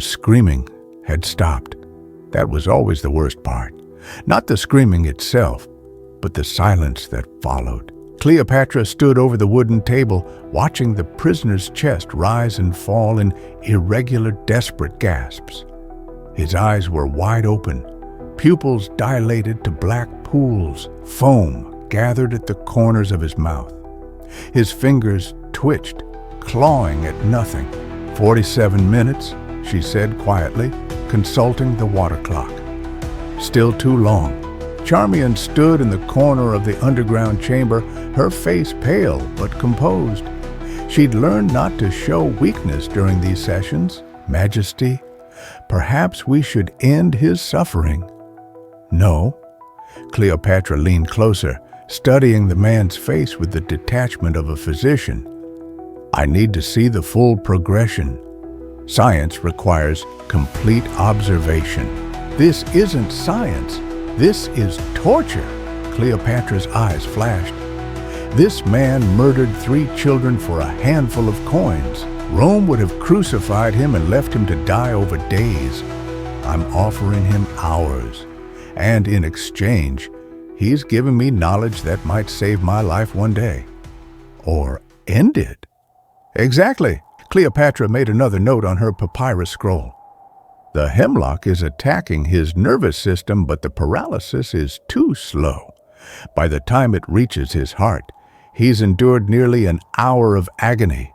The screaming had stopped. That was always the worst part. Not the screaming itself, but the silence that followed. Cleopatra stood over the wooden table, watching the prisoner's chest rise and fall in irregular, desperate gasps. His eyes were wide open, pupils dilated to black pools, foam gathered at the corners of his mouth. His fingers twitched, clawing at nothing. 47 minutes, she said quietly, consulting the water clock. Still too long. Charmian stood in the corner of the underground chamber, her face pale but composed. She'd learned not to show weakness during these sessions. Majesty, perhaps we should end his suffering. No. Cleopatra leaned closer, studying the man's face with the detachment of a physician. I need to see the full progression. Science requires complete observation. This isn't science. This is torture. Cleopatra's eyes flashed. This man murdered 3 children for a handful of coins. Rome would have crucified him and left him to die over days. I'm offering him hours. And in exchange, he's giving me knowledge that might save my life one day. Or end it. Exactly. Cleopatra made another note on her papyrus scroll. The hemlock is attacking his nervous system, but the paralysis is too slow. By the time it reaches his heart, he's endured nearly an hour of agony.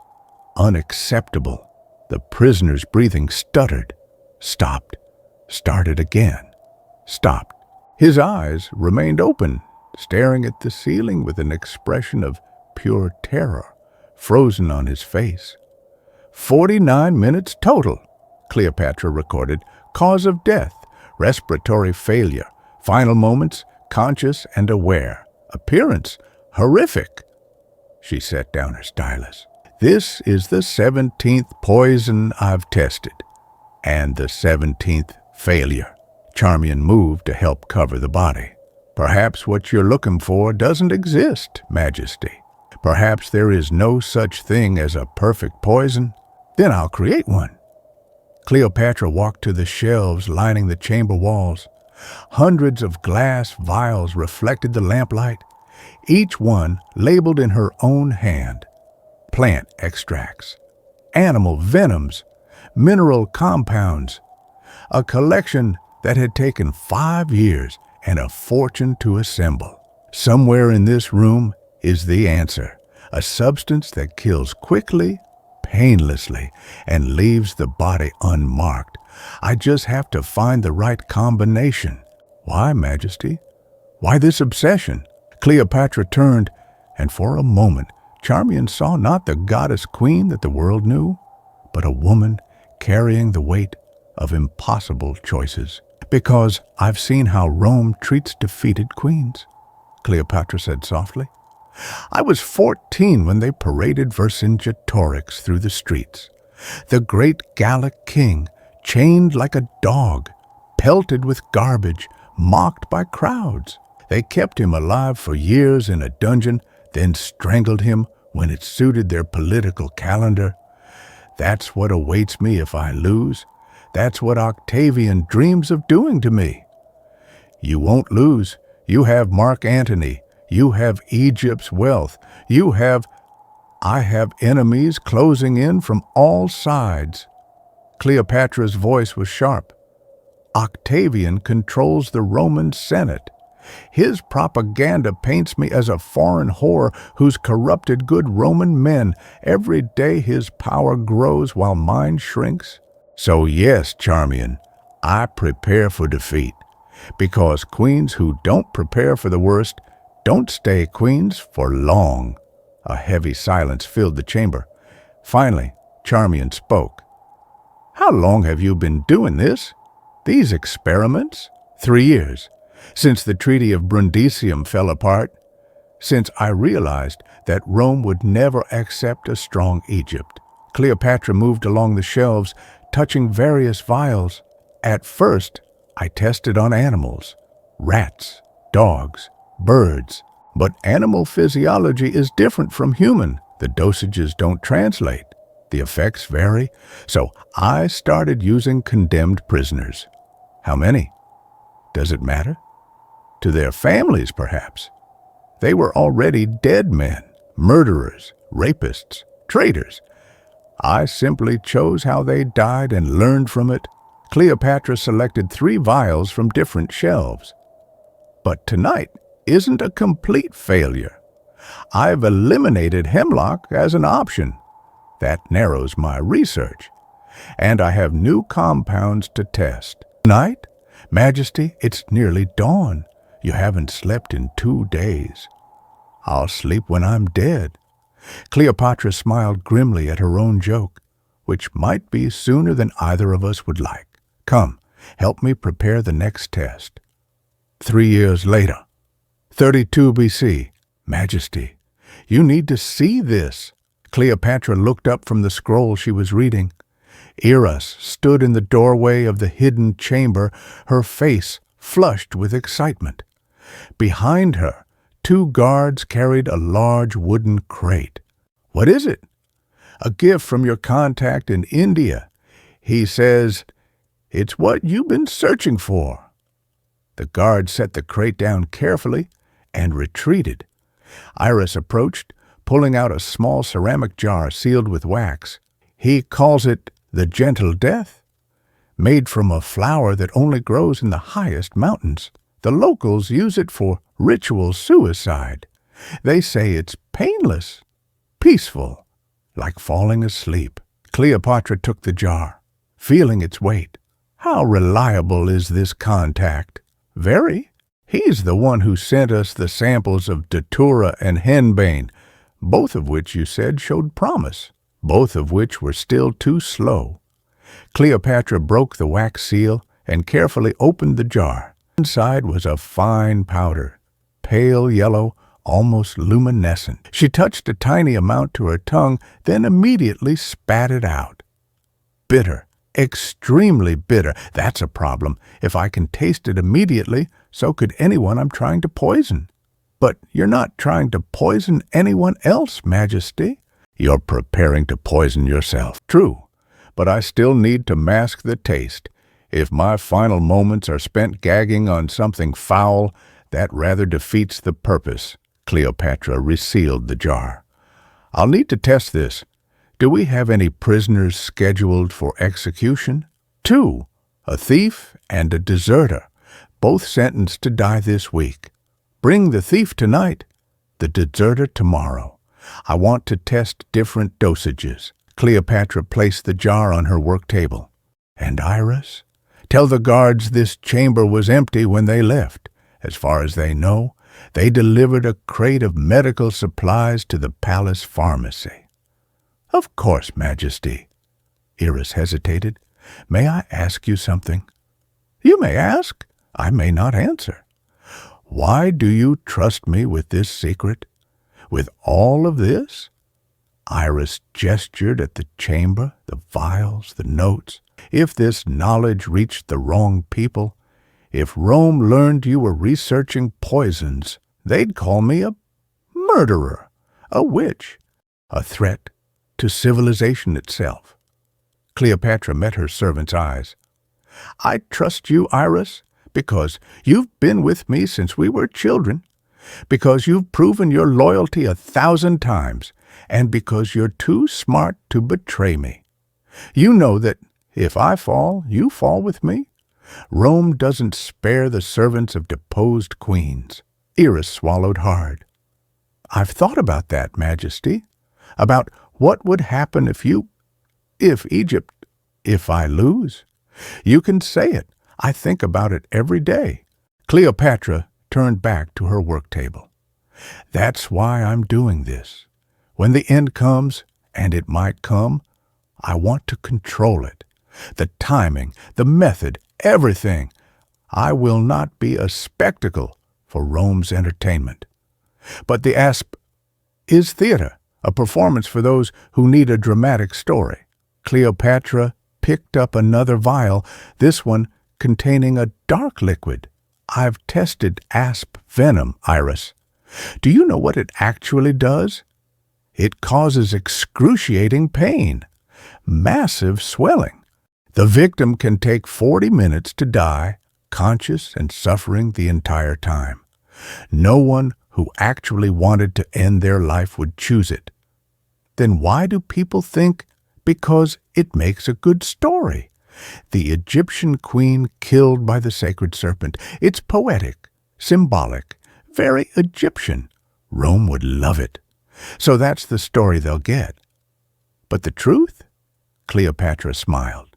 Unacceptable. The prisoner's breathing stuttered, stopped, started again, stopped. His eyes remained open, staring at the ceiling with an expression of pure terror frozen on his face. 49 minutes total, Cleopatra recorded. Cause of death, respiratory failure. Final moments, conscious and aware. Appearance, horrific. She set down her stylus. This is the 17th poison I've tested, and the 17th failure. Charmian moved to help cover the body. Perhaps what you're looking for doesn't exist, Majesty. Perhaps there is no such thing as a perfect poison. Then I'll create one. Cleopatra walked to the shelves lining the chamber walls. Hundreds of glass vials reflected the lamplight, each one labeled in her own hand. Plant extracts, animal venoms, mineral compounds. A collection that had taken 5 years and a fortune to assemble. Somewhere in this room is the answer, a substance that kills quickly, painlessly, and leaves the body unmarked. I just have to find the right combination. Why, Majesty? Why this obsession? Cleopatra turned, and for a moment, Charmian saw not the goddess queen that the world knew, but a woman carrying the weight of impossible choices. Because I've seen how Rome treats defeated queens, Cleopatra said softly. I was 14 when they paraded Vercingetorix through the streets. The great Gallic king, chained like a dog, pelted with garbage, mocked by crowds. They kept him alive for years in a dungeon, then strangled him when it suited their political calendar. That's what awaits me if I lose. That's what Octavian dreams of doing to me. You won't lose. You have Mark Antony. You have Egypt's wealth. I have enemies closing in from all sides. Cleopatra's voice was sharp. Octavian controls the Roman Senate. His propaganda paints me as a foreign whore who's corrupted good Roman men. Every day his power grows while mine shrinks. So yes, Charmian, I prepare for defeat. Because queens who don't prepare for the worst don't stay queens for long. A heavy silence filled the chamber. Finally, Charmian spoke. How long have you been doing this? These experiments? 3 years. Since the Treaty of Brundisium fell apart. Since I realized that Rome would never accept a strong Egypt. Cleopatra moved along the shelves, touching various vials. At first, I tested on animals. Rats, dogs, birds. But animal physiology is different from human. The dosages don't translate. The effects vary, so I started using condemned prisoners. How many? Does it matter? To their families, perhaps. They were already dead men, murderers, rapists, traitors. I simply chose how they died and learned from it. Cleopatra selected 3 vials from different shelves. But tonight isn't a complete failure. I've eliminated hemlock as an option. That narrows my research. And I have new compounds to test. Tonight, Majesty, it's nearly dawn. You haven't slept in 2 days. I'll sleep when I'm dead. Cleopatra smiled grimly at her own joke, which might be sooner than either of us would like. Come, help me prepare the next test. 3 years later, 32 BC. Majesty, you need to see this. Cleopatra looked up from the scroll she was reading. Eros stood in the doorway of the hidden chamber, her face flushed with excitement. Behind her, 2 guards carried a large wooden crate. What is it? A gift from your contact in India. He says, it's what you've been searching for. The guard set the crate down carefully and retreated. Iris approached, pulling out a small ceramic jar sealed with wax. He calls it the gentle death, made from a flower that only grows in the highest mountains. The locals use it for ritual suicide. They say it's painless, peaceful, like falling asleep. Cleopatra took the jar, feeling its weight. How reliable is this contact? Very. He's the one who sent us the samples of datura and henbane, both of which you said showed promise, both of which were still too slow. Cleopatra broke the wax seal and carefully opened the jar. Inside was a fine powder, pale yellow, almost luminescent. She touched a tiny amount to her tongue, then immediately spat it out. Bitter, extremely bitter. That's a problem. If I can taste it immediately, so could anyone I'm trying to poison. But you're not trying to poison anyone else, Majesty. You're preparing to poison yourself. True, but I still need to mask the taste. If my final moments are spent gagging on something foul, that rather defeats the purpose. Cleopatra resealed the jar. I'll need to test this. Do we have any prisoners scheduled for execution? 2, a thief and a deserter, both sentenced to die this week. Bring the thief tonight, the deserter tomorrow. I want to test different dosages. Cleopatra placed the jar on her work table. And Iris? Tell the guards this chamber was empty when they left. As far as they know, they delivered a crate of medical supplies to the palace pharmacy. Of course, Majesty. Iris hesitated. May I ask you something? You may ask. I may not answer. Why do you trust me with this secret? With all of this? Iris gestured at the chamber, the vials, the notes. If this knowledge reached the wrong people, if Rome learned you were researching poisons, they'd call me a murderer, a witch, a threat to civilization itself. Cleopatra met her servant's eyes. I trust you, Iris, because you've been with me since we were children, because you've proven your loyalty 1,000 times, and because you're too smart to betray me. You know that if I fall, you fall with me. Rome doesn't spare the servants of deposed queens. Iris swallowed hard. I've thought about that, Majesty, about what would happen if I lose. You can say it. I think about it every day. Cleopatra turned back to her work table. That's why I'm doing this. When the end comes, and it might come, I want to control it. The timing, the method, everything. I will not be a spectacle for Rome's entertainment. But the asp is theater, a performance for those who need a dramatic story. Cleopatra picked up another vial, this one containing a dark liquid. I've tested asp venom, Iris. Do you know what it actually does? It causes excruciating pain. massive swelling. The victim can take 40 minutes to die, conscious and suffering the entire time. No one who actually wanted to end their life would choose it. Then why do people think because it makes a good story? The Egyptian queen killed by the sacred serpent. It's poetic, symbolic, very Egyptian. Rome would love it. So that's the story they'll get. But the truth? Cleopatra smiled.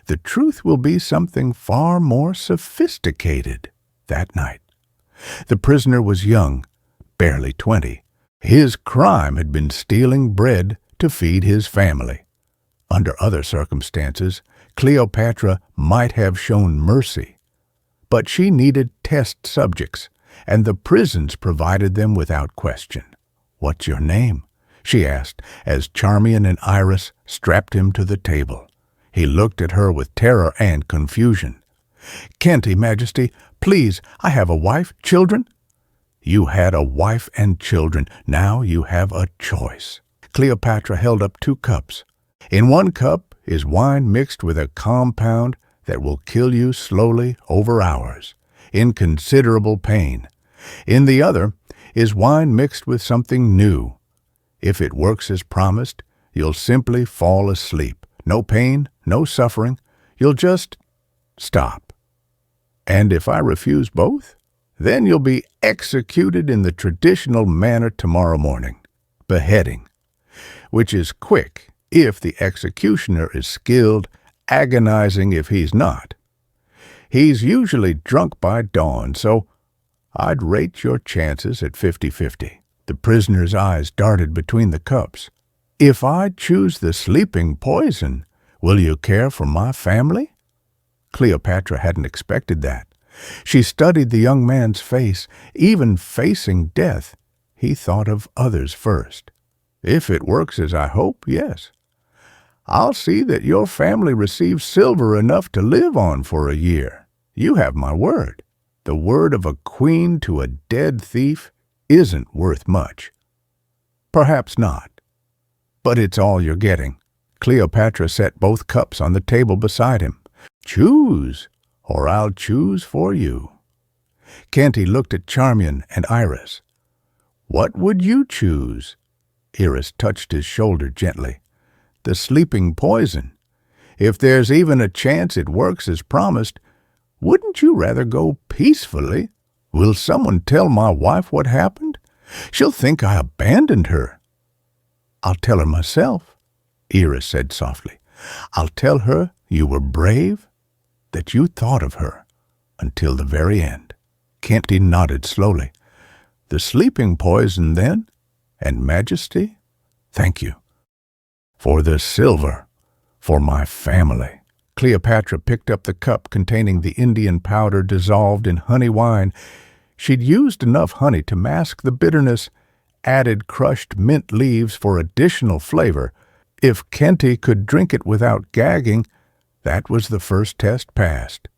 The truth will be something far more sophisticated that night. The prisoner was young, barely 20. His crime had been stealing bread to feed his family. Under other circumstances, Cleopatra might have shown mercy. But she needed test subjects, and the prisons provided them without question. "What's your name?" she asked, as Charmian and Iris strapped him to the table. He looked at her with terror and confusion. "Kenty, Majesty, please, I have a wife, children." "You had a wife and children. Now you have a choice." Cleopatra held up 2 cups. In one cup is wine mixed with a compound that will kill you slowly over hours, in considerable pain. In the other is wine mixed with something new. If it works as promised, you'll simply fall asleep. No pain, no suffering. You'll just stop. And if I refuse both, then you'll be executed in the traditional manner tomorrow morning. Beheading, which is quick if the executioner is skilled, agonizing if he's not. He's usually drunk by dawn, so I'd rate your chances at 50-50. The prisoner's eyes darted between the cups. "If I choose the sleeping poison, will you care for my family?" Cleopatra hadn't expected that. She studied the young man's face. Even facing death, he thought of others first. "If it works as I hope, yes. I'll see that your family receives silver enough to live on for a year. You have my word. The word of a queen to a dead thief isn't worth much." "Perhaps not. But it's all you're getting." Cleopatra set both cups on the table beside him. "Choose, or I'll choose for you." Kenty looked at Charmian and Iris. "What would you choose?" Iris touched his shoulder gently. "The sleeping poison. If there's even a chance it works as promised, wouldn't you rather go peacefully? Will someone tell my wife what happened? She'll think I abandoned her." "I'll tell her myself," Iris said softly. "I'll tell her you were brave, that you thought of her until the very end." Kenty nodded slowly. "The sleeping poison, then, and Majesty, thank you. For the silver, for my family." Cleopatra picked up the cup containing the Indian powder dissolved in honey wine. She'd used enough honey to mask the bitterness, added crushed mint leaves for additional flavor. If Kenty could drink it without gagging, that was the first test passed.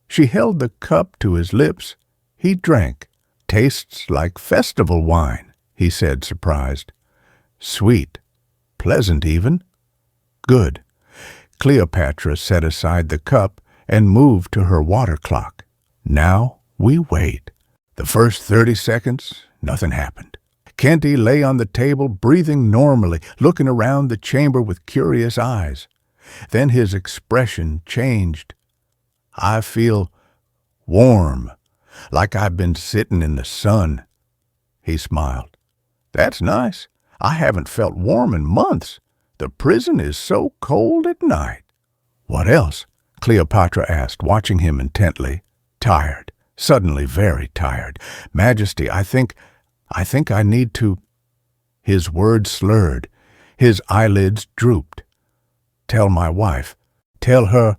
She held the cup to his lips. He drank. "Tastes like festival wine," he said, surprised. "Sweet, pleasant even." "Good." Cleopatra set aside the cup and moved to her water clock. "Now we wait." The first 30 seconds, nothing happened. Kenty lay on the table, breathing normally, looking around the chamber with curious eyes. Then his expression changed. "I feel warm, like I've been sitting in the sun." He smiled. "That's nice. I haven't felt warm in months. The prison is so cold at night." "What else?" Cleopatra asked, watching him intently. "Tired. Suddenly very tired. Majesty, I think I need to—" His words slurred. His eyelids drooped. "Tell my wife. Tell her—"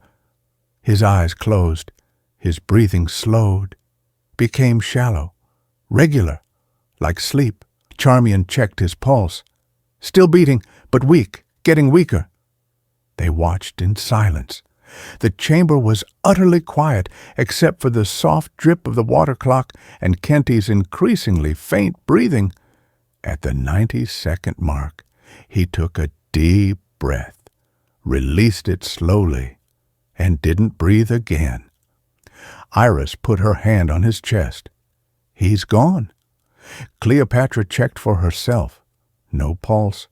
His eyes closed. His breathing slowed, became shallow, regular, like sleep. Charmian checked his pulse. Still beating, but weak, getting weaker. They watched in silence. The chamber was utterly quiet, except for the soft drip of the water clock and Kenty's increasingly faint breathing. At the 90-second mark, he took a deep breath, released it slowly, and didn't breathe again. Iris put her hand on his chest. He's gone. Cleopatra checked for herself. No pulse,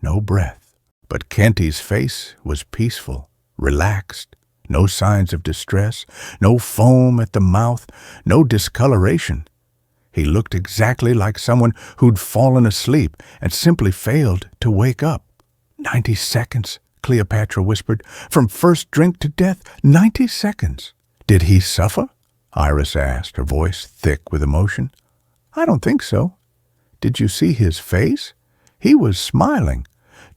no breath. But Kenty's face was peaceful, relaxed. No signs of distress, no foam at the mouth, no discoloration. He looked exactly like someone who'd fallen asleep and simply failed to wake up. 90 seconds, Cleopatra whispered. From first drink to death, 90 seconds. Did he suffer? Iris asked, her voice thick with emotion. I don't think so. Did you see his face? He was smiling,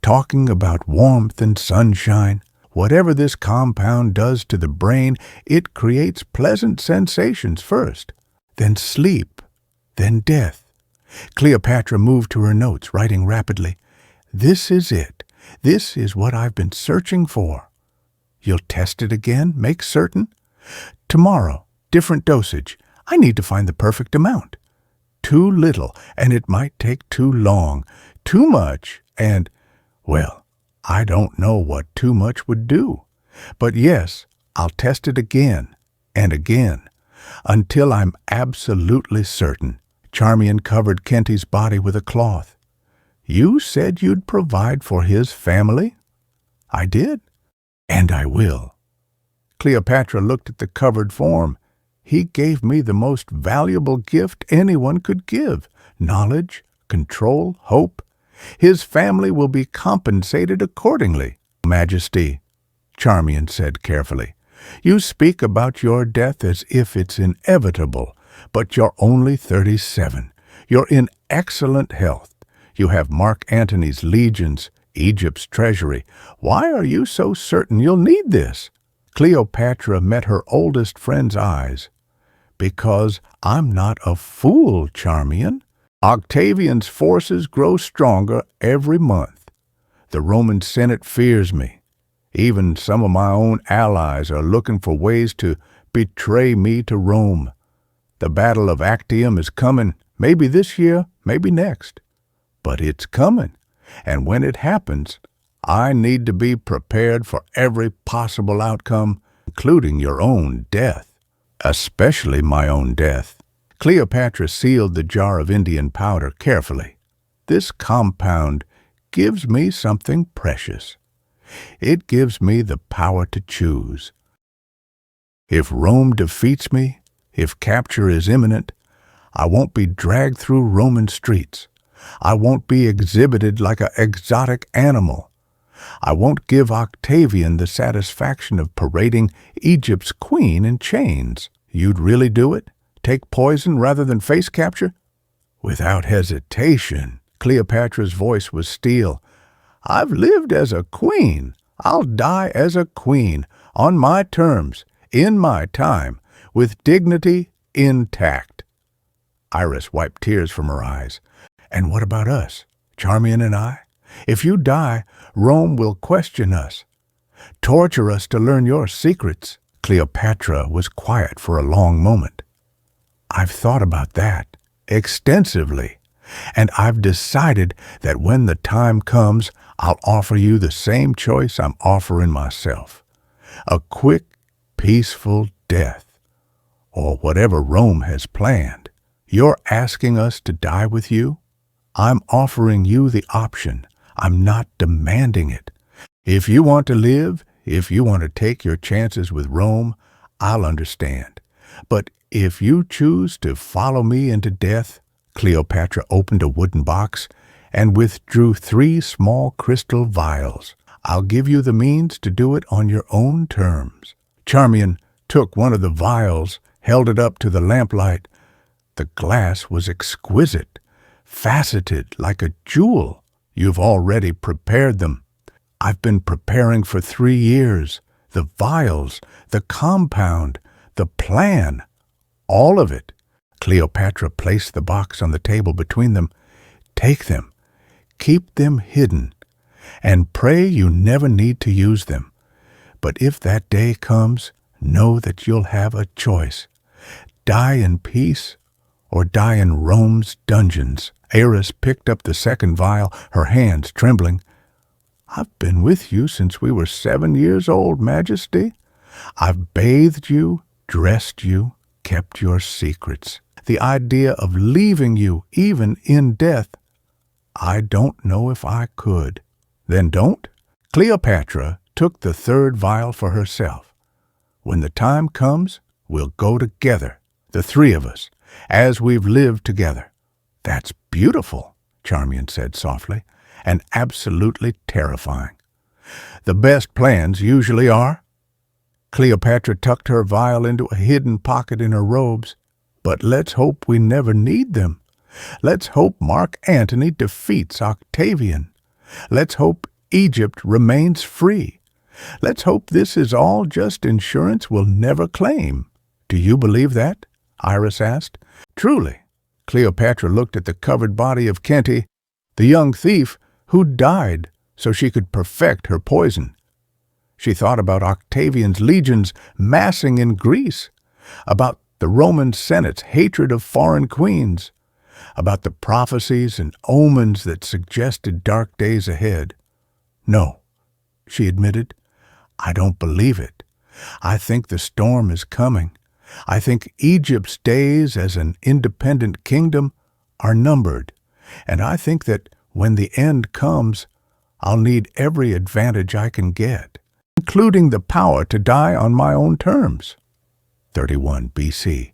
talking about warmth and sunshine. Whatever this compound does to the brain, it creates pleasant sensations first, then sleep, then death. Cleopatra moved to her notes, writing rapidly. This is it. This is what I've been searching for. You'll test it again, make certain? Tomorrow, different dosage. I need to find the perfect amount. Too little, and it might take too long. Too much, and, well, I don't know what too much would do. But yes, I'll test it again and again until I'm absolutely certain. Charmian covered Kenty's body with a cloth. You said you'd provide for his family? I did, and I will. Cleopatra looked at the covered form. He gave me the most valuable gift anyone could give: knowledge, control, hope. His family will be compensated accordingly. Majesty, Charmian said carefully, you speak about your death as if it's inevitable, but you're only 37. You're in excellent health. You have Mark Antony's legions, Egypt's treasury. Why are you so certain you'll need this? Cleopatra met her oldest friend's eyes. Because I'm not a fool, Charmian. Octavian's forces grow stronger every month. The Roman Senate fears me. Even some of my own allies are looking for ways to betray me to Rome. The Battle of Actium is coming, maybe this year, maybe next. But it's coming, and when it happens, I need to be prepared for every possible outcome, including your own death, especially my own death. Cleopatra sealed the jar of Indian powder carefully. This compound gives me something precious. It gives me the power to choose. If Rome defeats me, if capture is imminent, I won't be dragged through Roman streets. I won't be exhibited like an exotic animal. I won't give Octavian the satisfaction of parading Egypt's queen in chains. You'd really do it? Take poison rather than face capture? Without hesitation. Cleopatra's voice was steel. I've lived as a queen. I'll die as a queen, on my terms, in my time, with dignity intact. Iris wiped tears from her eyes. And what about us, Charmian and I? If you die, Rome will question us, torture us to learn your secrets. Cleopatra was quiet for a long moment. I've thought about that extensively, and I've decided that when the time comes, I'll offer you the same choice I'm offering myself. A quick, peaceful death, or whatever Rome has planned. You're asking us to die with you? I'm offering you the option. I'm not demanding it. If you want to live, if you want to take your chances with Rome, I'll understand. But if you choose to follow me into death, Cleopatra opened a wooden box and withdrew 3 small crystal vials. I'll give you the means to do it on your own terms. Charmian took one of the vials, held it up to the lamplight. The glass was exquisite, faceted like a jewel. You've already prepared them. I've been preparing for 3 years. The vials, the compound, the plan. All of it. Cleopatra placed the box on the table between them. Take them. Keep them hidden. And pray you never need to use them. But if that day comes, know that you'll have a choice. Die in peace or die in Rome's dungeons. Iris picked up the second vial, her hands trembling. I've been with you since we were 7 years old, Majesty. I've bathed you, dressed you, kept your secrets. The idea of leaving you, even in death, I don't know if I could. Then don't. Cleopatra took the third vial for herself. When the time comes, we'll go together, the three of us, as we've lived together. That's beautiful, Charmian said softly, and absolutely terrifying. The best plans usually are. Cleopatra tucked her vial into a hidden pocket in her robes. But let's hope we never need them. Let's hope Mark Antony defeats Octavian. Let's hope Egypt remains free. Let's hope this is all just insurance we'll never claim. Do you believe that? Iris asked. Truly. Cleopatra looked at the covered body of Kenty, the young thief who died so she could perfect her poison. She thought about Octavian's legions massing in Greece, about the Roman Senate's hatred of foreign queens, about the prophecies and omens that suggested dark days ahead. No, she admitted, I don't believe it. I think the storm is coming. I think Egypt's days as an independent kingdom are numbered, and I think that when the end comes, I'll need every advantage I can get, including the power to die on my own terms. 31 BC,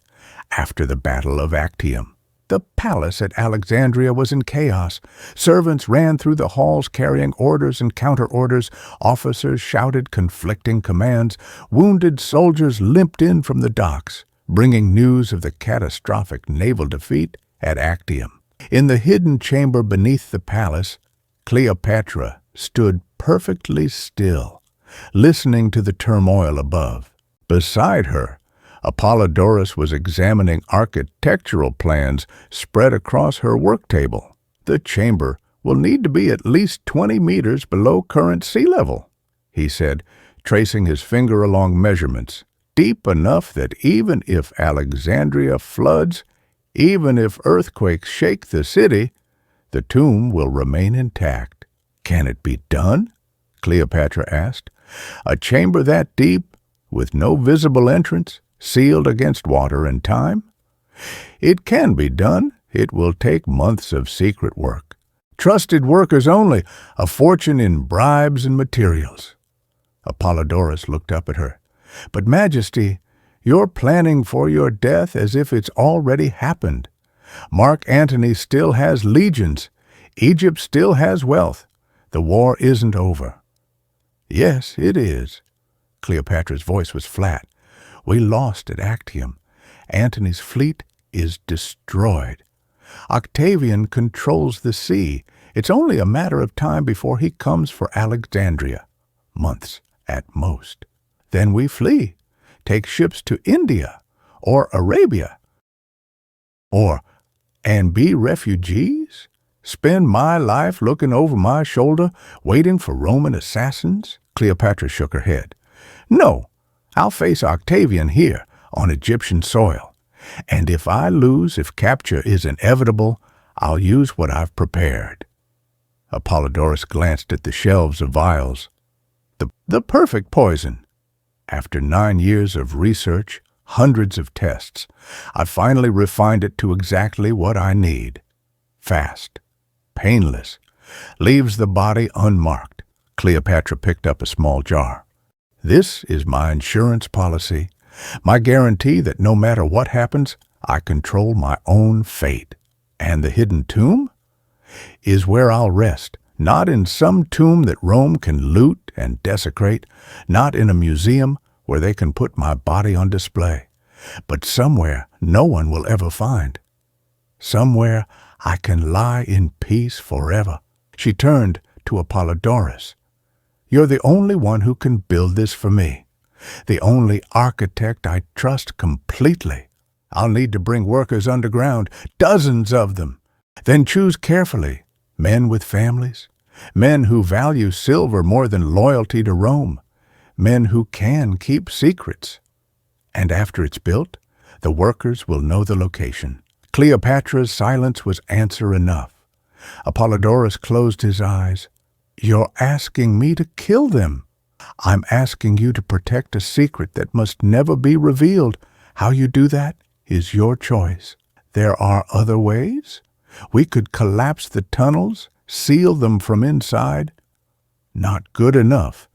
after the Battle of Actium. The palace at Alexandria was in chaos. Servants ran through the halls carrying orders and counter-orders. Officers shouted conflicting commands. Wounded soldiers limped in from the docks, bringing news of the catastrophic naval defeat at Actium. In the hidden chamber beneath the palace, Cleopatra stood perfectly still, listening to the turmoil above. Beside her, Apollodorus was examining architectural plans spread across her work table. The chamber will need to be at least 20 meters below current sea level, he said, tracing his finger along measurements, deep enough that even if Alexandria floods, even if earthquakes shake the city, the tomb will remain intact. Can it be done? Cleopatra asked. A chamber that deep, with no visible entrance, sealed against water and time? It can be done. It will take months of secret work. Trusted workers only, a fortune in bribes and materials. Apollodorus looked up at her. But, Majesty, you're planning for your death as if it's already happened. Mark Antony still has legions. Egypt still has wealth. The war isn't over. Yes, it is. Cleopatra's voice was flat. We lost at Actium. Antony's fleet is destroyed. Octavian controls the sea. It's only a matter of time before he comes for Alexandria. Months at most. Then we flee, take ships to India or Arabia. And be refugees? Spend my life looking over my shoulder, waiting for Roman assassins? Cleopatra shook her head. No, I'll face Octavian here on Egyptian soil. And if I lose, if capture is inevitable, I'll use what I've prepared. Apollodorus glanced at the shelves of vials. The perfect poison. After 9 years of research, hundreds of tests, I finally refined it to exactly what I need. Fast, painless, leaves the body unmarked. Cleopatra picked up a small jar. This is my insurance policy, my guarantee that no matter what happens, I control my own fate. And the hidden tomb is where I'll rest, not in some tomb that Rome can loot and desecrate, not in a museum where they can put my body on display, but somewhere no one will ever find. Somewhere I can lie in peace forever. She turned to Apollodorus. You're the only one who can build this for me, the only architect I trust completely. I'll need to bring workers underground, dozens of them. Then choose carefully, men with families, men who value silver more than loyalty to Rome, men who can keep secrets. And after it's built, the workers will know the location. Cleopatra's silence was answer enough. Apollodorus closed his eyes. You're asking me to kill them. I'm asking you to protect a secret that must never be revealed. How you do that is your choice. There are other ways. We could collapse the tunnels, seal them from inside. Not good enough.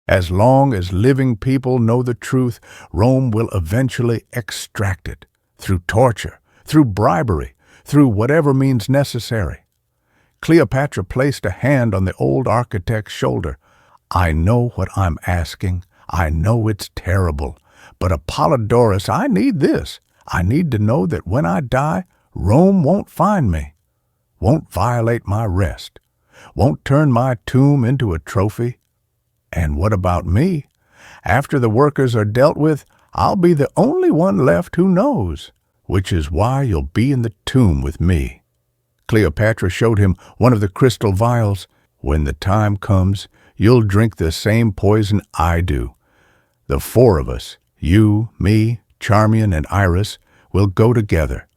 As long as living people know the truth, Rome will eventually extract it, through torture, through bribery, through whatever means necessary. Cleopatra placed a hand on the old architect's shoulder. I know what I'm asking. I know it's terrible. But Apollodorus, I need this. I need to know that when I die, Rome won't find me, won't violate my rest, won't turn my tomb into a trophy. And what about me? After the workers are dealt with, I'll be the only one left who knows, which is why you'll be in the tomb with me. Cleopatra showed him one of the crystal vials. When the time comes, you'll drink the same poison I do. The four of us, you, me, Charmian, and Iris, will go together,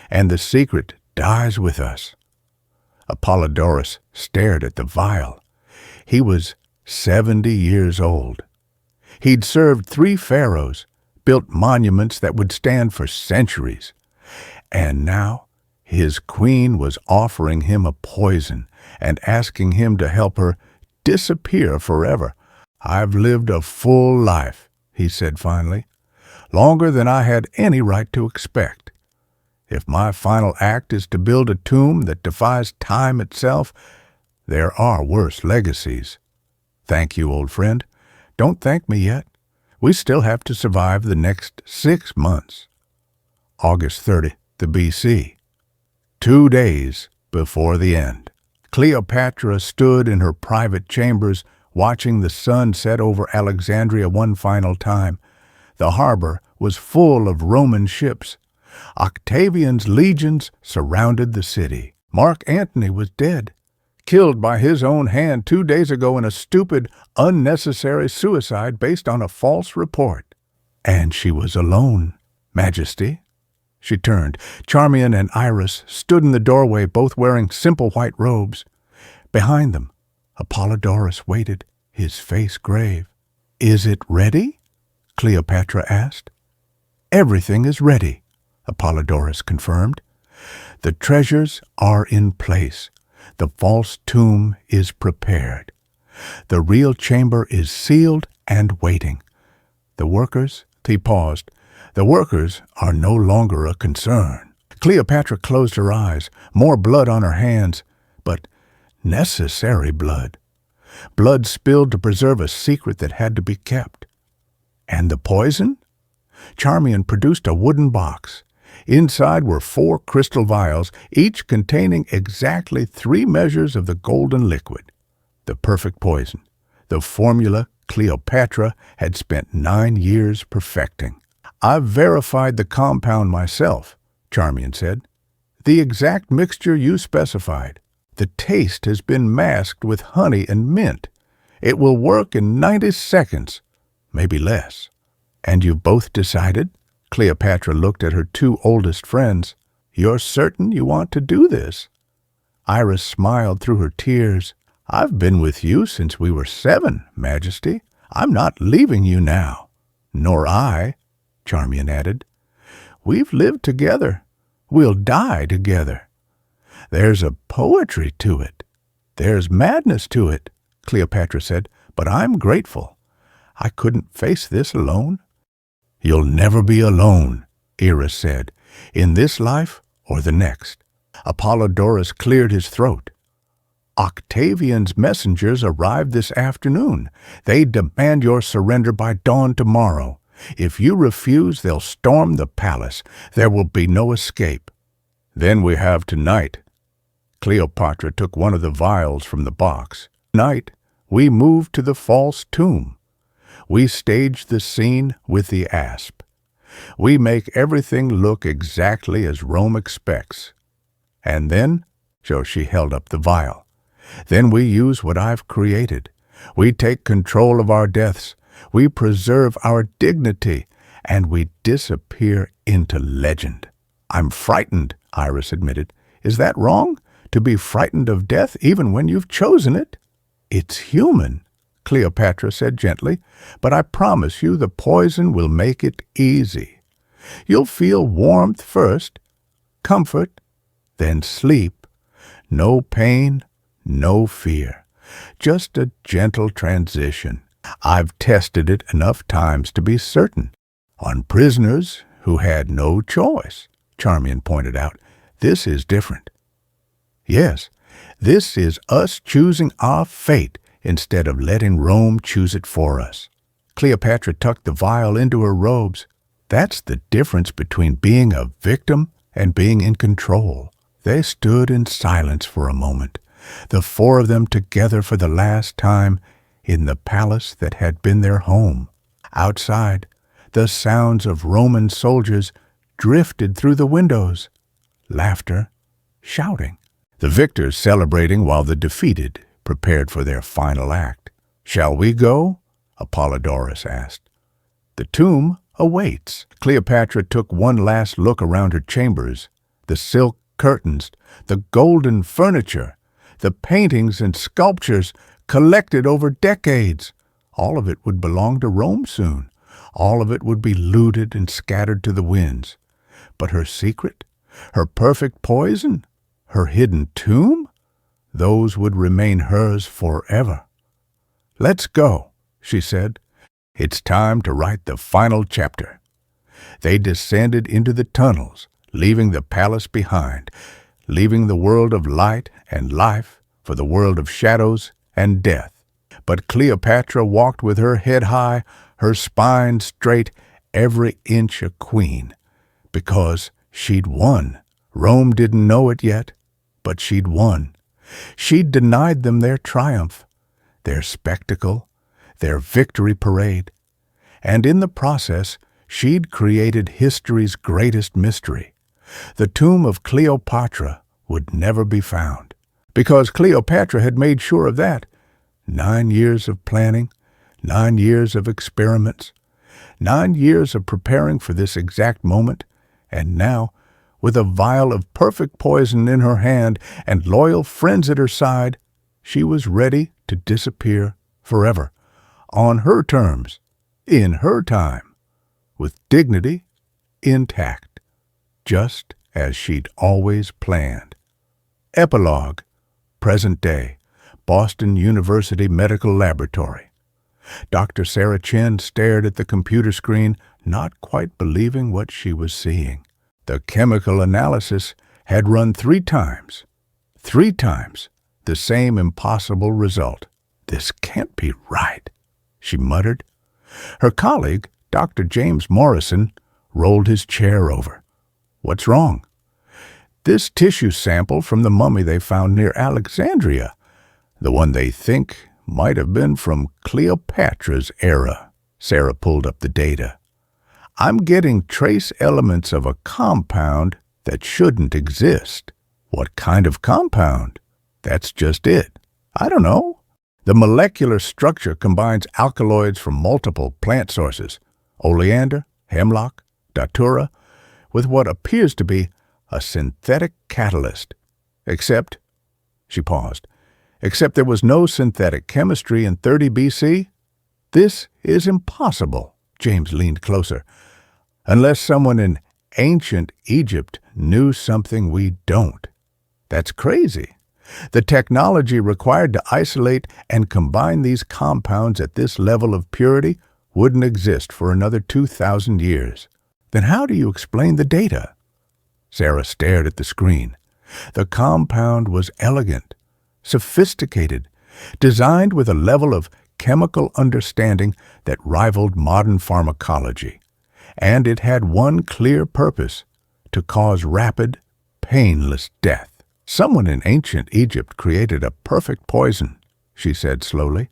and the secret dies with us. Apollodorus stared at the vial. He was 70 years old. He'd served 3 pharaohs, built monuments that would stand for centuries. And now his queen was offering him a poison and asking him to help her disappear forever. I've lived a full life, he said finally, longer than I had any right to expect. If my final act is to build a tomb that defies time itself, there are worse legacies. Thank you, old friend. Don't thank me yet. We still have to survive the next 6 months. August 30th, the BC. 2 days before the end. Cleopatra stood in her private chambers watching the sun set over Alexandria one final time. The harbor was full of Roman ships. Octavian's legions surrounded the city. Mark Antony was dead, killed by his own hand 2 days ago in a stupid, unnecessary suicide based on a false report. And she was alone, Majesty. She turned. Charmian and Iris stood in the doorway, both wearing simple white robes. Behind them, Apollodorus waited, his face grave. Is it ready? Cleopatra asked. Everything is ready, Apollodorus confirmed. The treasures are in place. The false tomb is prepared. The real chamber is sealed and waiting. The workers, he paused. The workers are no longer a concern. Cleopatra closed her eyes, more blood on her hands, but necessary blood. Blood spilled to preserve a secret that had to be kept. And the poison? Charmian produced a wooden box. Inside were 4 crystal vials, each containing exactly 3 measures of the golden liquid. The perfect poison. The formula Cleopatra had spent 9 years perfecting. I've verified the compound myself, Charmian said. The exact mixture you specified. The taste has been masked with honey and mint. It will work in 90 seconds, maybe less. And you've both decided? Cleopatra looked at her 2 oldest friends. You're certain you want to do this? Iris smiled through her tears. I've been with you since we were 7, Majesty. I'm not leaving you now. Nor I, Charmian added. We've lived together. We'll die together. There's a poetry to it. There's madness to it, Cleopatra said, but I'm grateful. I couldn't face this alone. You'll never be alone, Iris said, in this life or the next. Apollodorus cleared his throat. Octavian's messengers arrived this afternoon. They demand your surrender by dawn tomorrow. If you refuse, they'll storm the palace. There will be no escape. Then we have tonight. Cleopatra took one of the vials from the box. Tonight, we move to the false tomb. We stage the scene with the asp. We make everything look exactly as Rome expects. And then, so she held up the vial, then we use what I've created. We take control of our deaths. We preserve our dignity, and we disappear into legend. I'm frightened, Iris admitted. Is that wrong? To be frightened of death even when you've chosen it? "It's human," Cleopatra said gently, "but I promise you the poison will make it easy. You'll feel warmth first, comfort, then sleep. No pain, no fear. Just a gentle transition. I've tested it enough times to be certain. On prisoners who had no choice," Charmian pointed out. "This is different. Yes, this is us choosing our fate instead of letting Rome choose it for us." Cleopatra tucked the vial into her robes. "That's the difference between being a victim and being in control." They stood in silence for a moment, the four of them together for the last time in the palace that had been their home. Outside, the sounds of Roman soldiers drifted through the windows. Laughter, shouting. The victors celebrating while the defeated prepared for their final act. "Shall we go?" Apollodorus asked. "The tomb awaits." Cleopatra took one last look around her chambers. The silk curtains, the golden furniture, the paintings and sculptures collected over decades. All of it would belong to Rome soon. All of it would be looted and scattered to the winds. But her secret, her perfect poison, her hidden tomb, those would remain hers forever. "Let's go," she said. "It's time to write the final chapter." They descended into the tunnels, leaving the palace behind, leaving the world of light and life for the world of shadows and death. But Cleopatra walked with her head high, her spine straight, every inch a queen, because she'd won. Rome didn't know it yet, but she'd won. She'd denied them their triumph, their spectacle, their victory parade. And in the process, she'd created history's greatest mystery. The tomb of Cleopatra would never be found, because Cleopatra had made sure of that. 9 years of planning, 9 years of experiments, 9 years of preparing for this exact moment, and now, with a vial of perfect poison in her hand and loyal friends at her side, she was ready to disappear forever, on her terms, in her time, with dignity intact, just as she'd always planned. Epilogue, present day, Boston University Medical Laboratory. Dr. Sarah Chen stared at the computer screen, not quite believing what she was seeing. The chemical analysis had run 3 times. 3 times the same impossible result. "This can't be right," she muttered. Her colleague, Dr. James Morrison, rolled his chair over. "What's wrong?" "This tissue sample from the mummy they found near Alexandria, the one they think might have been from Cleopatra's era." Sarah pulled up the data. "I'm getting trace elements of a compound that shouldn't exist." "What kind of compound?" "That's just it. I don't know. The molecular structure combines alkaloids from multiple plant sources, oleander, hemlock, datura, with what appears to be a synthetic catalyst. Except," she paused, "except there was no synthetic chemistry in 30 BC? This is impossible." James leaned closer. "Unless someone in ancient Egypt knew something we don't. That's crazy. The technology required to isolate and combine these compounds at this level of purity wouldn't exist for another 2,000 years. Then how do you explain the data?" Sarah stared at the screen. The compound was elegant, sophisticated, designed with a level of chemical understanding that rivaled modern pharmacology. And it had one clear purpose: to cause rapid, painless death. "Someone in ancient Egypt created a perfect poison," she said slowly.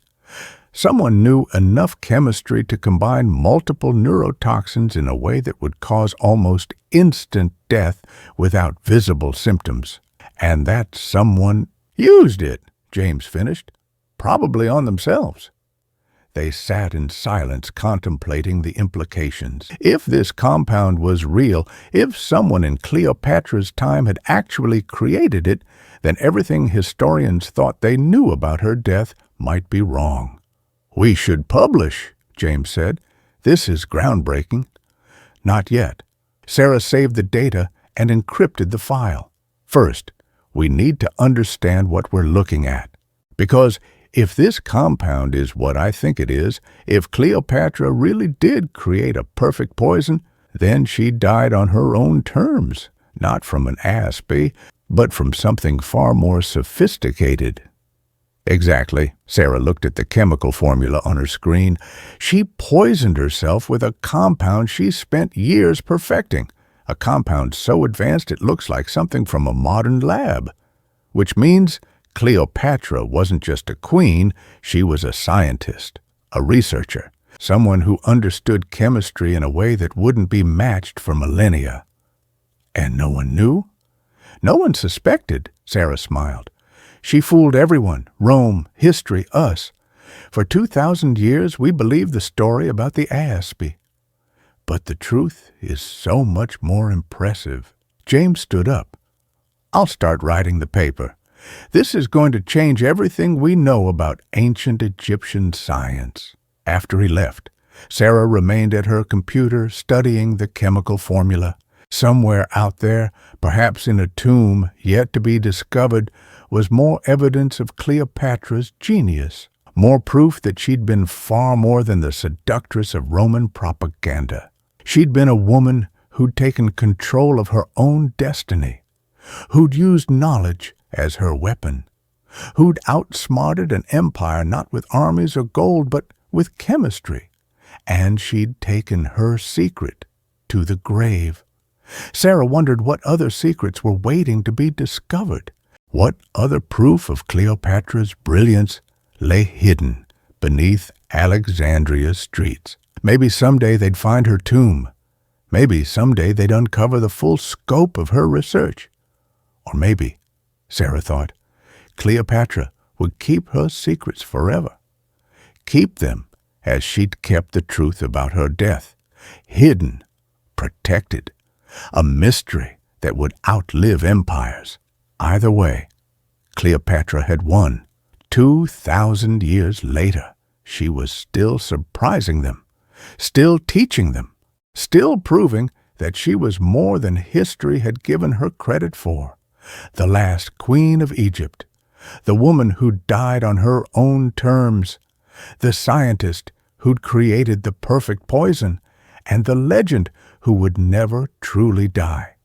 "Someone knew enough chemistry to combine multiple neurotoxins in a way that would cause almost instant death without visible symptoms. And that someone used it," James finished, "probably on themselves." They sat in silence, contemplating the implications. If this compound was real, if someone in Cleopatra's time had actually created it, then everything historians thought they knew about her death might be wrong. "We should publish," James said. "This is groundbreaking." Not yet. Sarah saved the data and encrypted the file. First, we need to understand what we're looking at. Because if this compound is what I think it is, if Cleopatra really did create a perfect poison, then she died on her own terms, not from an aspie, but from something far more sophisticated. Exactly. Sarah looked at the chemical formula on her screen. She poisoned herself with a compound she spent years perfecting, a compound so advanced it looks like something from a modern lab. Which means Cleopatra wasn't just a queen, she was a scientist, a researcher, someone who understood chemistry in a way that wouldn't be matched for millennia. And no one knew? No one suspected, Sarah smiled. She fooled everyone, Rome, history, us. For 2,000 years we believed the story about the aspie. But the truth is so much more impressive. James stood up. "I'll start writing the paper. This is going to change everything we know about ancient Egyptian science." After he left, Sarah remained at her computer studying the chemical formula. Somewhere out there, perhaps in a tomb yet to be discovered, was more evidence of Cleopatra's genius, more proof that she'd been far more than the seductress of Roman propaganda. She'd been a woman who'd taken control of her own destiny, who'd used knowledge as her weapon, who'd outsmarted an empire not with armies or gold but with chemistry, and she'd taken her secret to the grave. Sarah wondered what other secrets were waiting to be discovered. What other proof of Cleopatra's brilliance lay hidden beneath Alexandria's streets? Maybe someday they'd find her tomb. Maybe someday they'd uncover the full scope of her research. Or maybe, Sarah thought, Cleopatra would keep her secrets forever. Keep them as she'd kept the truth about her death, hidden, protected, a mystery that would outlive empires. Either way, Cleopatra had won. 2,000 years later, she was still surprising them, still teaching them, still proving that she was more than history had given her credit for. The last queen of Egypt, the woman who died on her own terms, the scientist who'd created the perfect poison, and the legend who would never truly die.